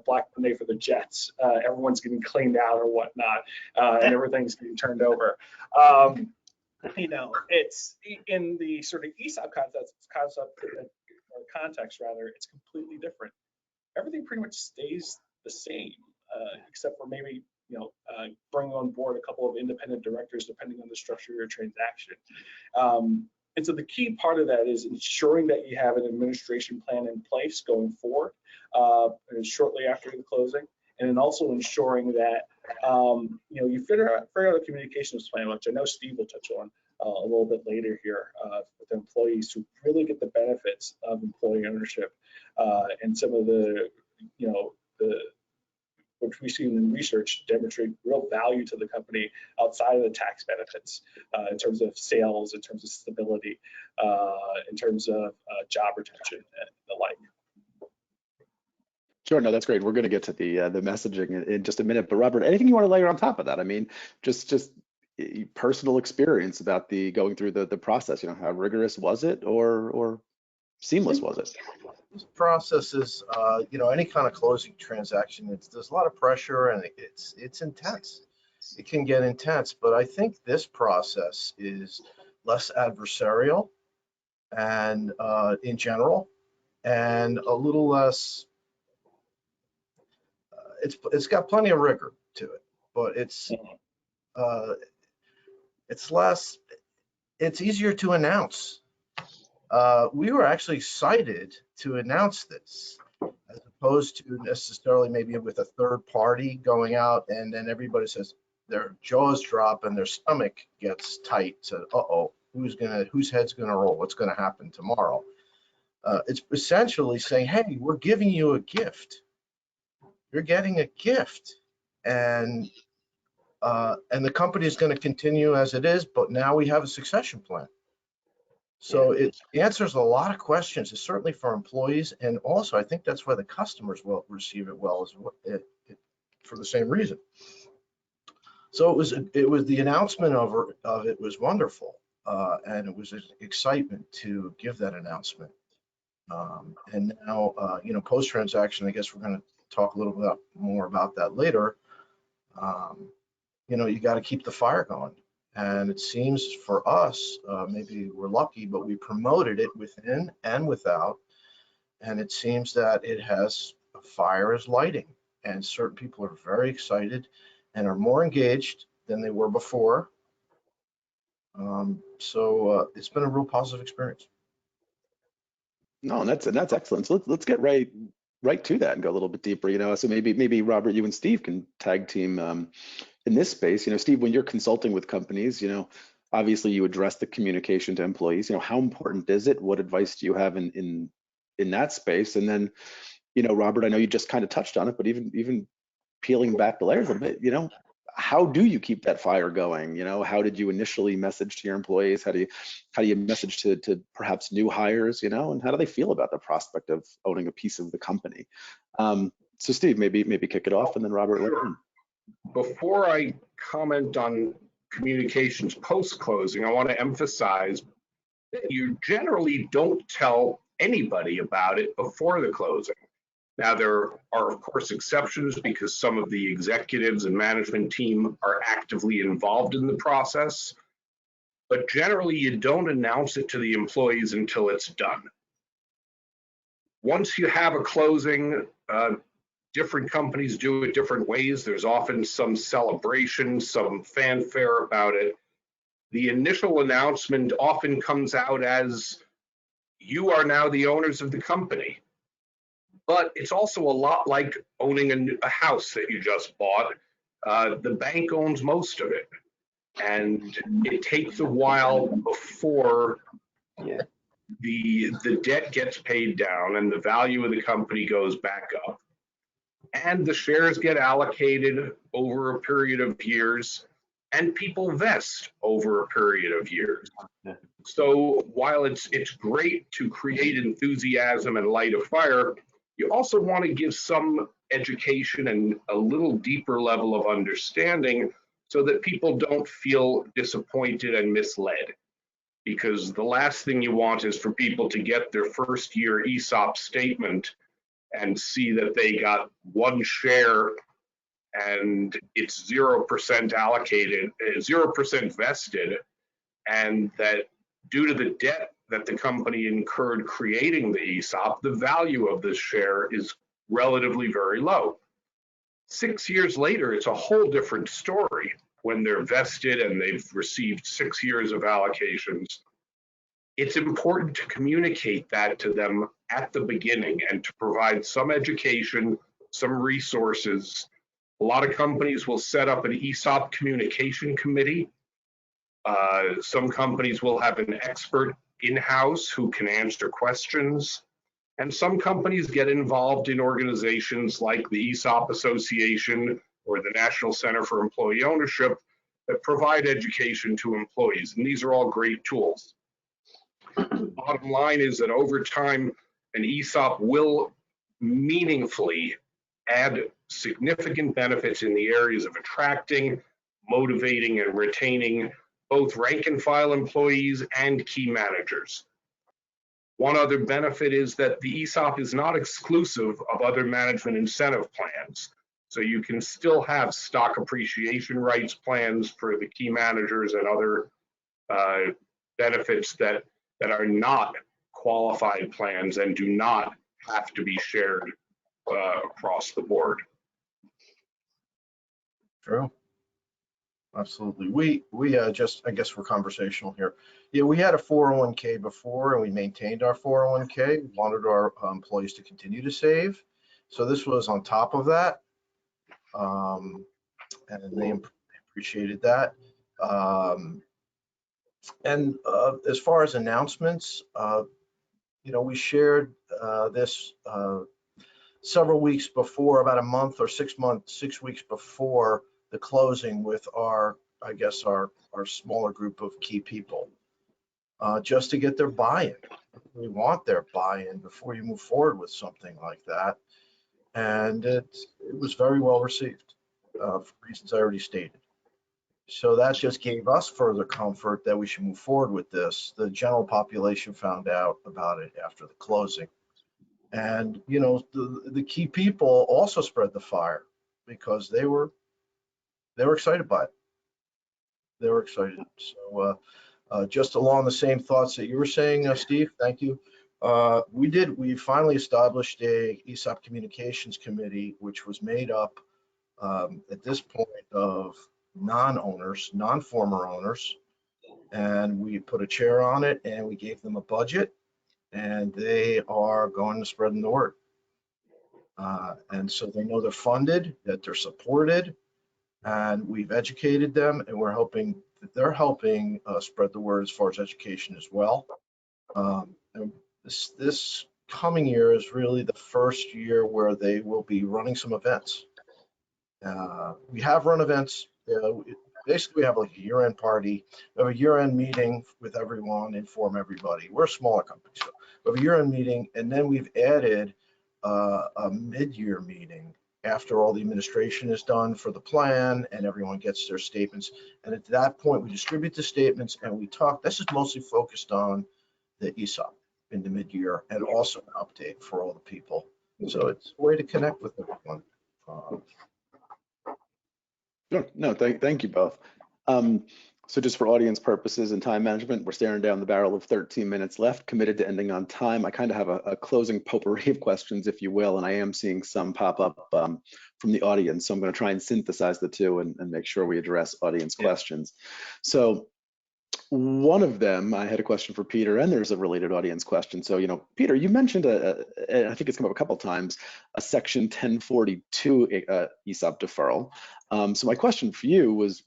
Black Monday for the Jets. Everyone's getting cleaned out or whatnot, and everything's getting turned over. It's in the sort of ESOP context rather. It's completely different. Everything pretty much stays the same, except for maybe bring on board a couple of independent directors depending on the structure of your transaction. And so the key part of that is ensuring that you have an administration plan in place going forward shortly after the closing, and then also ensuring that you figure out a communications plan, which I know Steve will touch on a little bit later here, with employees who really get the benefits of employee ownership and some of the which we see in research demonstrate real value to the company outside of the tax benefits, in terms of sales, in terms of stability, in terms of job retention and the like. Sure, no, that's great. We're going to get to the messaging in just a minute. But Robert, anything you want to layer on top of that? I mean, just personal experience about the going through the process. You know, how rigorous was it, or seamless was it? This process is, any kind of closing transaction, there's a lot of pressure and it's intense. It can get intense, but I think this process is less adversarial and in general, and a little less. It's got plenty of rigor to it, but it's less. It's easier to announce. We were actually excited to announce this, as opposed to necessarily maybe with a third party going out and then everybody says their jaws drop and their stomach gets tight. So, whose head's gonna roll? What's gonna happen tomorrow? It's essentially saying, hey, we're giving you a gift. You're getting a gift, and the company is going to continue as it is, but now we have a succession plan. So it answers a lot of questions, certainly for employees, and also I think that's why the customers will receive it well, for the same reason. So it was the announcement of it was wonderful, and it was an excitement to give that announcement. And now, post transaction, I guess we're going to talk a little bit more about that later. You got to keep the fire going. And it seems for us, maybe we're lucky, but we promoted it within and without. And it seems that it has a fire is lighting, and certain people are very excited and are more engaged than they were before. So it's been a real positive experience. No, and that's excellent. So let's get right to that and go a little bit deeper. So maybe Robert, you and Steve can tag team in this space. Steve, when you're consulting with companies, obviously you address the communication to employees. How important is it? What advice do you have in that space? And then, Robert, I know you just kind of touched on it, but even peeling back the layers a bit, how do you keep that fire going? How did you initially message to your employees? How do you message to perhaps new hires? And how do they feel about the prospect of owning a piece of the company? So Steve, maybe kick it off, and then Robert. Sure. Before I comment on communications post-closing, I want to emphasize that you generally don't tell anybody about it before the closing. Now, there are, of course, exceptions because some of the executives and management team are actively involved in the process, but generally you don't announce it to the employees until it's done. Once you have a closing, different companies do it different ways. There's often some celebration, some fanfare about it. The initial announcement often comes out as, you are now the owners of the company. But it's also a lot like owning a house that you just bought. The bank owns most of it. And it takes a while before the debt gets paid down and the value of the company goes back up. And the shares get allocated over a period of years, and people vest over a period of years. So while it's great to create enthusiasm and light a fire, you also want to give some education and a little deeper level of understanding so that people don't feel disappointed and misled. Because the last thing you want is for people to get their first year ESOP statement and see that they got one share and it's 0% allocated, 0% vested, and that due to the debt that the company incurred creating the ESOP, the value of this share is relatively very low. 6 years later, it's a whole different story when they're vested and they've received 6 years of allocations. It's important to communicate that to them at the beginning and to provide some education, some resources. A lot of companies will set up an ESOP communication committee. Some companies will have an expert in-house who can answer questions. And some companies get involved in organizations like the ESOP Association or the National Center for Employee Ownership that provide education to employees. And these are all great tools. The bottom line is that over time, an ESOP will meaningfully add significant benefits in the areas of attracting, motivating, and retaining both rank and file employees and key managers. One other benefit is that the ESOP is not exclusive of other management incentive plans. So you can still have stock appreciation rights plans for the key managers and other benefits that are not qualified plans and do not have to be shared across the board. True. Absolutely. We just, I guess we're conversational here. Yeah, we had a 401k before and we maintained our 401k. We wanted our employees to continue to save. So this was on top of that. And they appreciated that. And as far as announcements, we shared this several weeks before, about a month or 6 weeks before the closing with our smaller group of key people, just to get their buy-in. We want their buy-in before you move forward with something like that. And it was very well received for reasons I already stated. So that just gave us further comfort that we should move forward with this. The general population found out about it after the closing. And, the key people also spread the fire because they were excited by it. They were excited. So just along the same thoughts that you were saying, Steve, thank you. We finally established a ESOP communications committee, which was made up at this point of non-owners, non-former owners. And we put a chair on it and we gave them a budget, and they are going to spread the word. And so they know they're funded, that they're supported, and we've educated them, and we're hoping that they're helping spread the word as far as education as well. And this coming year is really the first year where they will be running some events. We have run events. Basically, we have like a year-end party. We have a year-end meeting with everyone, inform everybody. We're a smaller company, so we have a year-end meeting, and then we've added a mid-year meeting after all the administration is done for the plan and everyone gets their statements. And at that point, we distribute the statements and we talk. This is mostly focused on the ESOP in the mid-year and also an update for all the people. So it's a way to connect with everyone. Sure. No, thank you both. So just for audience purposes and time management, we're staring down the barrel of 13 minutes left, committed to ending on time. I kind of have a closing potpourri of questions, if you will, and I am seeing some pop up from the audience. So I'm going to try and synthesize the two and make sure we address audience questions. So one of them, I had a question for Peter, and there's a related audience question. So, Peter, you mentioned, I think it's come up a couple of times, a Section 1042 ESOP deferral. So my question for you was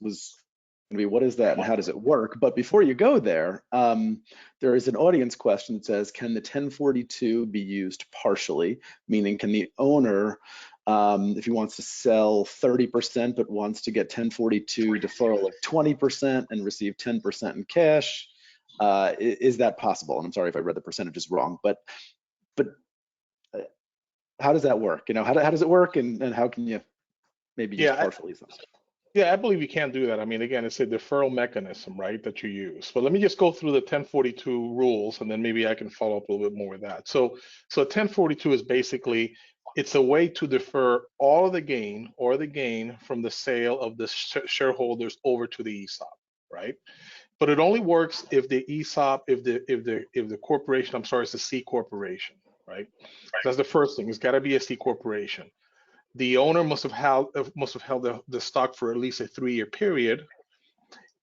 going to be, what is that and how does it work? But before you go there, there is an audience question that says, can the 1042 be used partially? Meaning, can the owner, if he wants to sell 30% but wants to get 1042 deferral of 20% and receive 10% in cash, is that possible? And I'm sorry if I read the percentages wrong, but how does that work? How does it work, and how can you maybe use partially? Yeah, I believe you can do that. I mean, again, it's a deferral mechanism, right, that you use. But let me just go through the 1042 rules, and then maybe I can follow up a little bit more with that. So 1042 is basically, it's a way to defer all of the gain from the sale of the shareholders over to the ESOP, right? But it only works if the ESOP, if the corporation, I'm sorry, it's a C corporation, right? That's the first thing. It's got to be a C corporation. The owner must have held the stock for at least a 3-year period,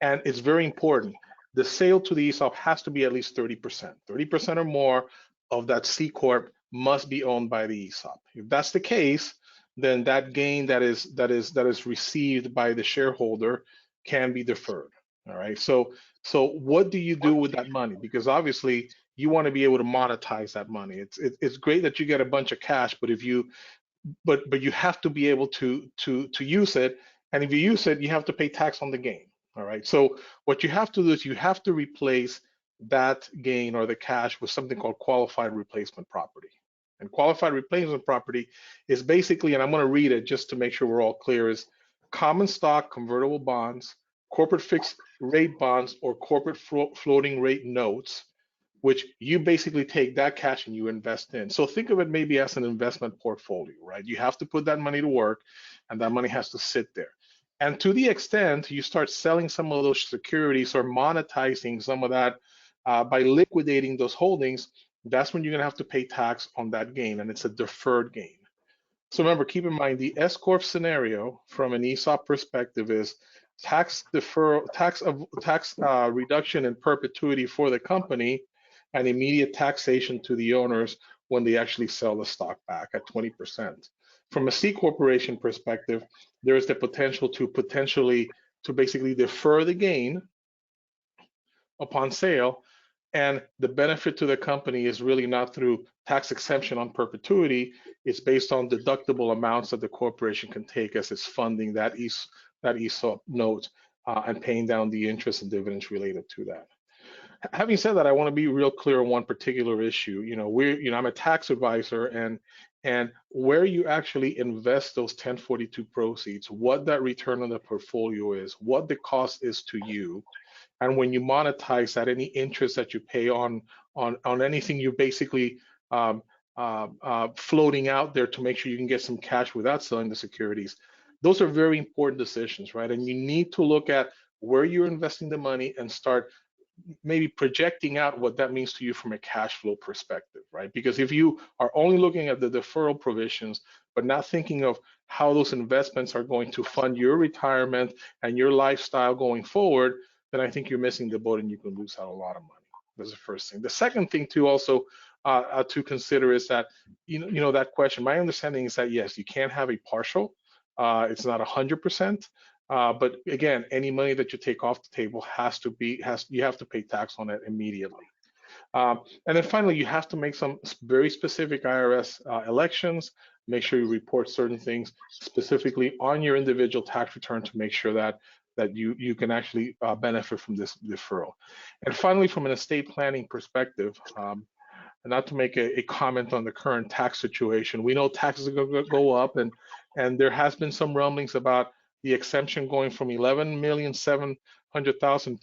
and it's very important. The sale to the ESOP has to be at least 30%. 30% or more of that C corp must be owned by the ESOP. If that's the case, then that gain that is received by the shareholder can be deferred. All right. So what do you do with that money? Because obviously you want to be able to monetize that money. It's great that you get a bunch of cash, but you have to be able to use it, and if you use it, you have to pay tax on the gain. All right. So what you have to do is you have to replace that gain or the cash with something called qualified replacement property. And qualified replacement property is basically, and I'm going to read it just to make sure we're all clear, is common stock, convertible bonds, corporate fixed rate bonds, or corporate floating rate notes, which you basically take that cash and you invest in. So think of it maybe as an investment portfolio, right? You have to put that money to work, and that money has to sit there. And to the extent you start selling some of those securities or monetizing some of that by liquidating those holdings, that's when you're going to have to pay tax on that gain, and it's a deferred gain. So remember, keep in mind the S Corp scenario from an ESOP perspective is tax deferral, tax reduction in perpetuity for the company, and immediate taxation to the owners when they actually sell the stock back at 20%. From a C corporation perspective, there is the potential to basically defer the gain upon sale, and the benefit to the company is really not through tax exemption on perpetuity. It's based on deductible amounts that the corporation can take as it's funding that ESOP note and paying down the interest and dividends related to that. Having said that, I want to be real clear on one particular issue. I'm a tax advisor, and where you actually invest those 1042 proceeds, what that return on the portfolio is, what the cost is to you, and when you monetize that, any interest that you pay on anything you basically floating out there to make sure you can get some cash without selling the securities. Those are very important decisions, right? And you need to look at where you're investing the money and start maybe projecting out what that means to you from a cash flow perspective, right? Because if you are only looking at the deferral provisions, but not thinking of how those investments are going to fund your retirement and your lifestyle going forward, then I think you're missing the boat and you can lose out a lot of money. That's the first thing. The second thing too also to consider is that, that question, my understanding is that yes, you can have a partial, it's not 100%. But again, any money that you take off the table you have to pay tax on it immediately. And then finally, you have to make some very specific IRS elections. Make sure you report certain things specifically on your individual tax return to make sure that you can actually benefit from this deferral. And finally, from an estate planning perspective, and not to make a comment on the current tax situation, we know taxes are going to go up, and there has been some rumblings about the exemption going from 11,700,000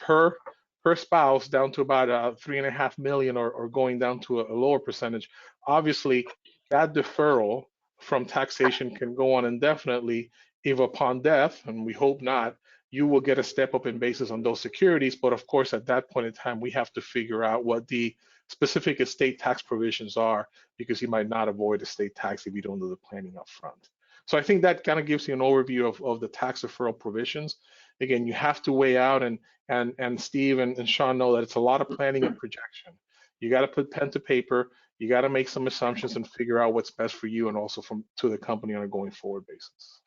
per spouse down to about 3.5 million, or going down to a lower percentage. Obviously, that deferral from taxation can go on indefinitely if upon death, and we hope not, you will get a step up in basis on those securities. But of course, at that point in time, we have to figure out what the specific estate tax provisions are, because you might not avoid estate tax if you don't do the planning up front. So I think that kind of gives you an overview of the tax deferral provisions. Again, you have to weigh out, and Steve and Sean know that it's a lot of planning and projection. You got to put pen to paper. You got to make some assumptions and figure out what's best for you and also to the company on a going forward basis.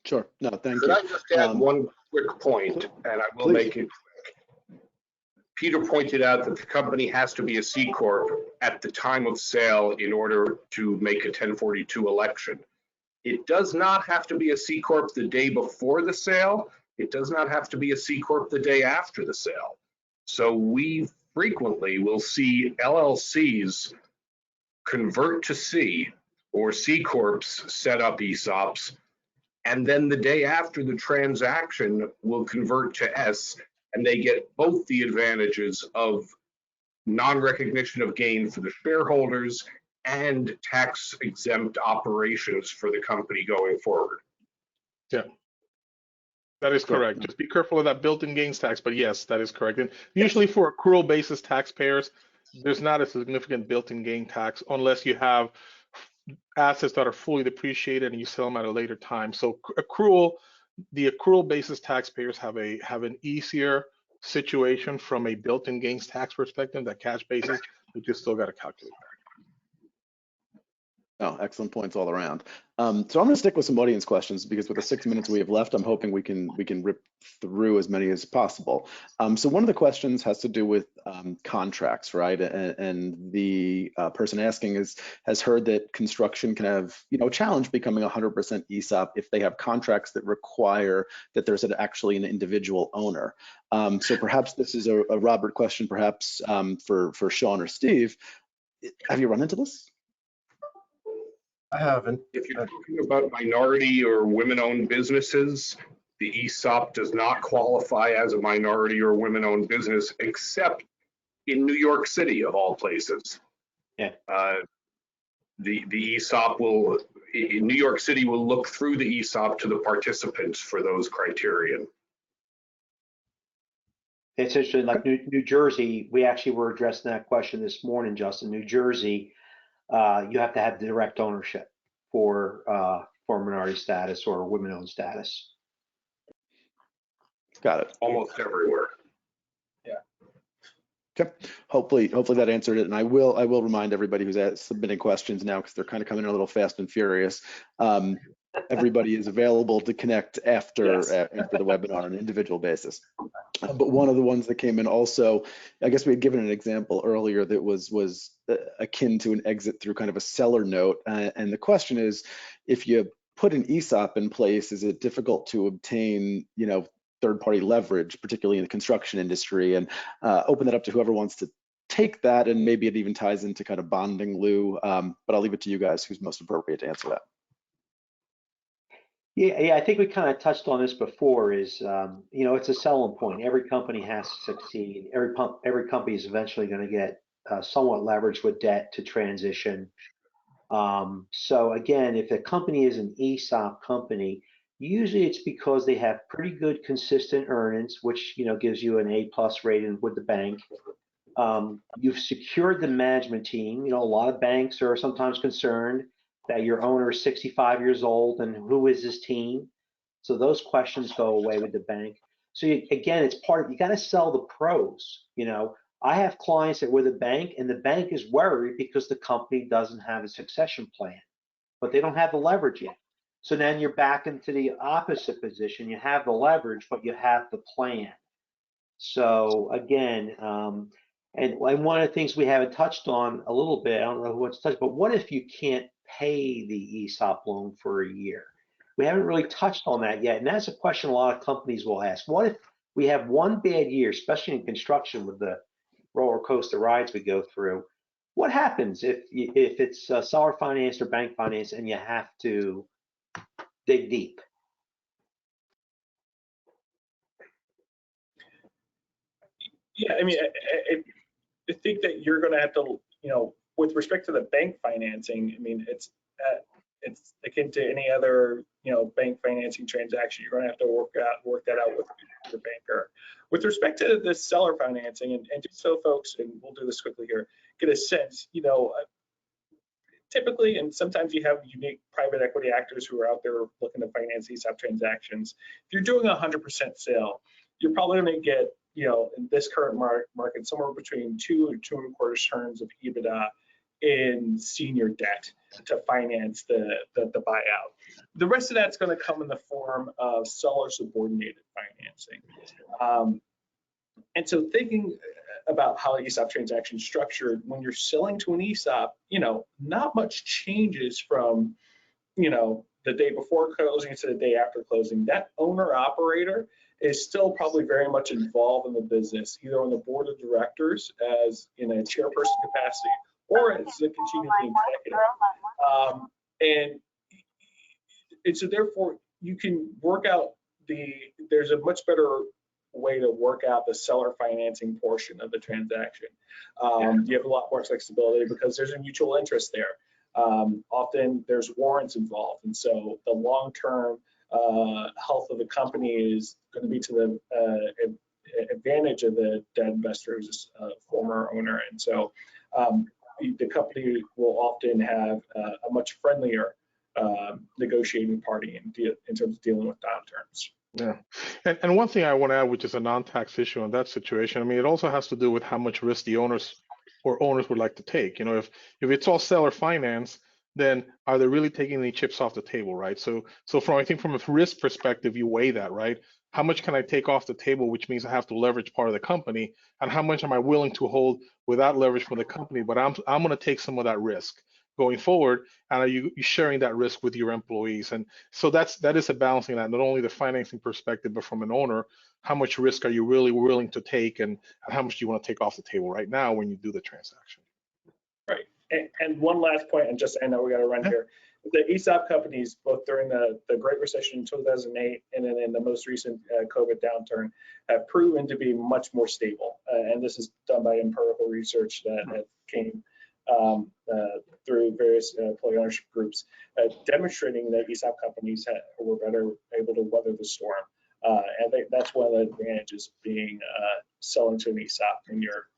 Sure. No, thank Could you. I just add one quick point, and I will make it quick. Peter pointed out that the company has to be a C Corp at the time of sale in order to make a 1042 election. It does not have to be a C Corp the day before the sale. It does not have to be a C Corp the day after the sale. So we frequently will see LLCs convert to C, or C Corps set up ESOPs, and then the day after the transaction will convert to S, and they get both the advantages of non-recognition of gain for the shareholders and tax-exempt operations for the company going forward. Yeah, that is correct. Just be careful of that built-in gains tax, but yes, that is correct. And usually for accrual basis taxpayers, there's not a significant built-in gain tax unless you have assets that are fully depreciated and you sell them at a later time. So the accrual basis taxpayers have an easier situation from a built-in gains tax perspective. That cash basis, we just still got to calculate that. Oh, excellent points all around. So I'm going to stick with some audience questions, because with the 6 minutes we have left, I'm hoping we can rip through as many as possible. So one of the questions has to do with contracts, right? And the person asking has heard that construction can have a challenge becoming 100% ESOP if they have contracts that require that there's actually an individual owner. So perhaps this is a Robert question, perhaps for Sean or Steve. Have you run into this? I haven't. If you're talking about minority or women-owned businesses, the ESOP does not qualify as a minority or women-owned business, except in New York City, of all places. Yeah. The ESOP will, in New York City, will look through the ESOP to the participants for those criterion. It's interesting, like New Jersey, we actually were addressing that question this morning, Justin. New Jersey, you have to have direct ownership for minority status or women-owned status. Got it. Almost everywhere. Okay. Hopefully that answered it. And I will remind everybody who's submitting questions now, because they're kind of coming in a little fast and furious. Everybody is available to connect after after the webinar on an individual basis. But one of the ones that came in also, I guess we had given an example earlier that was akin to an exit through kind of a seller note. And the question is, if you put an ESOP in place, is it difficult to obtain, third-party leverage, particularly in the construction industry, and open that up to whoever wants to take that, and maybe it even ties into kind of bonding lieu. But I'll leave it to you guys who's most appropriate to answer that. Yeah, I think we kind of touched on this before. Is it's a selling point. Every company has to succeed. Every company is eventually going to get somewhat leveraged with debt to transition. So again, if a company is an ESOP company, usually it's because they have pretty good consistent earnings, which gives you an A+ rating with the bank. You've secured the management team. A lot of banks are sometimes concerned that your owner is 65 years old and who is his team. So those questions go away with the bank. So again, it's you got to sell the pros. I have clients that were the bank, and the bank is worried because the company doesn't have a succession plan, but they don't have the leverage yet. So then you're back into the opposite position. You have the leverage, but you have the plan. So again, and one of the things we haven't touched on a little bit, I don't know who wants to touch, but what if you can't pay the ESOP loan for a year? We haven't really touched on that yet. And that's a question a lot of companies will ask. What if we have one bad year, especially in construction with the roller coaster rides we go through? What happens if it's seller finance or bank finance and you have to dig deep? Yeah, I mean, I think that you're going to have to, with respect to the bank financing, I mean, it's akin to any other, bank financing transaction. You're going to have to work that out with your banker. With respect to the seller financing, and just so folks, and we'll do this quickly here, get a sense, typically, and sometimes you have unique private equity actors who are out there looking to finance ESOP transactions. If you're doing 100% sale, you're probably going to get, in this current market, somewhere between 2 and 2.25 turns of EBITDA in senior debt to finance the buyout. The rest of that's going to come in the form of seller subordinated financing. And so thinking about how the ESOP transaction is structured, when you're selling to an ESOP, not much changes from, the day before closing to the day after closing. That owner operator is still probably very much involved in the business, either on the board of directors as in a chairperson capacity or as a continuing executive. And so therefore you can work out there's a much better way to work out the seller financing portion of the transaction. You have a lot more flexibility because there's a mutual interest there. Often there's warrants involved, and so the long-term health of the company is going to be to the advantage of the debt investor who's a former owner, and so the company will often have a much friendlier negotiating party in terms of dealing with downturns. Yeah, and one thing I want to add, which is a non-tax issue in that situation, I mean, it also has to do with how much risk the owners would like to take. If it's all seller finance, then are they really taking any chips off the table, right? So I think from a risk perspective, you weigh that, right? How much can I take off the table, which means I have to leverage part of the company, and how much am I willing to hold without leverage from the company? But I'm going to take some of that risk going forward, and are you sharing that risk with your employees? And so that is a balancing act, not only the financing perspective, but from an owner, how much risk are you really willing to take, and how much do you want to take off the table right now when you do the transaction? Right. And one last point, and just I know we got to run here. The ESOP companies, both during the Great Recession in 2008 and then in the most recent COVID downturn, have proven to be much more stable. And this is done by empirical research that came through various employee ownership groups, demonstrating that ESOP companies were better able to weather the storm. And that's one of the advantages of being selling to an ESOP when you're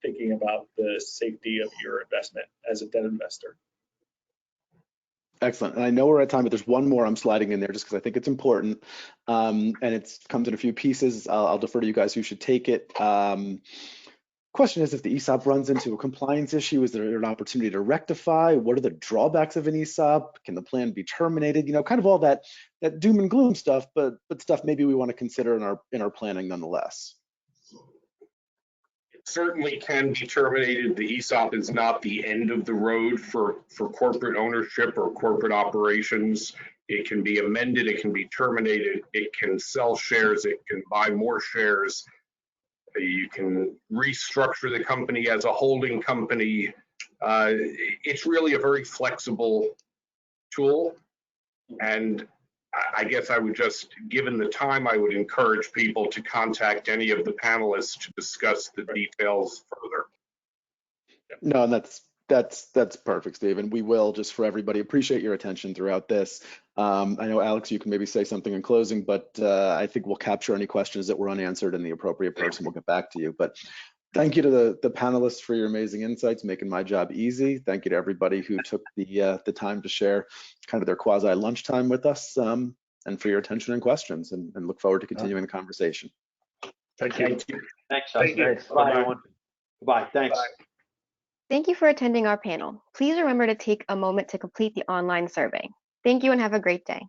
thinking about the safety of your investment as a debt investor. Excellent. And I know we're at time, but there's one more I'm sliding in there just because I think it's important. And it comes in a few pieces. I'll defer to you guys who should take it. Question is, if the ESOP runs into a compliance issue, is there an opportunity to rectify? What are the drawbacks of an ESOP? Can the plan be terminated? You know, kind of all that doom and gloom stuff, but stuff maybe we want to consider in our planning nonetheless. Certainly can be terminated. The ESOP is not the end of the road for corporate ownership or corporate operations. It can be amended, it can be terminated, it can sell shares, it can buy more shares. You can restructure the company as a holding company. It's really a very flexible tool. And I guess I would just, given the time, I would encourage people to contact any of the panelists to discuss the details further. No, and that's perfect, Steve. And we will, just for everybody, appreciate your attention throughout this. I know, Alex, you can maybe say something in closing, but I think we'll capture any questions that were unanswered, and the appropriate person will get back to you. But thank you to the panelists for your amazing insights, making my job easy. Thank you to everybody who took the time to share kind of their quasi lunchtime with us, and for your attention and questions, and look forward to continuing the conversation. Thank you. Thanks, Justin. Thank you. Bye, everyone. Goodbye. Thanks. Bye. Thank you for attending our panel. Please remember to take a moment to complete the online survey. Thank you and have a great day.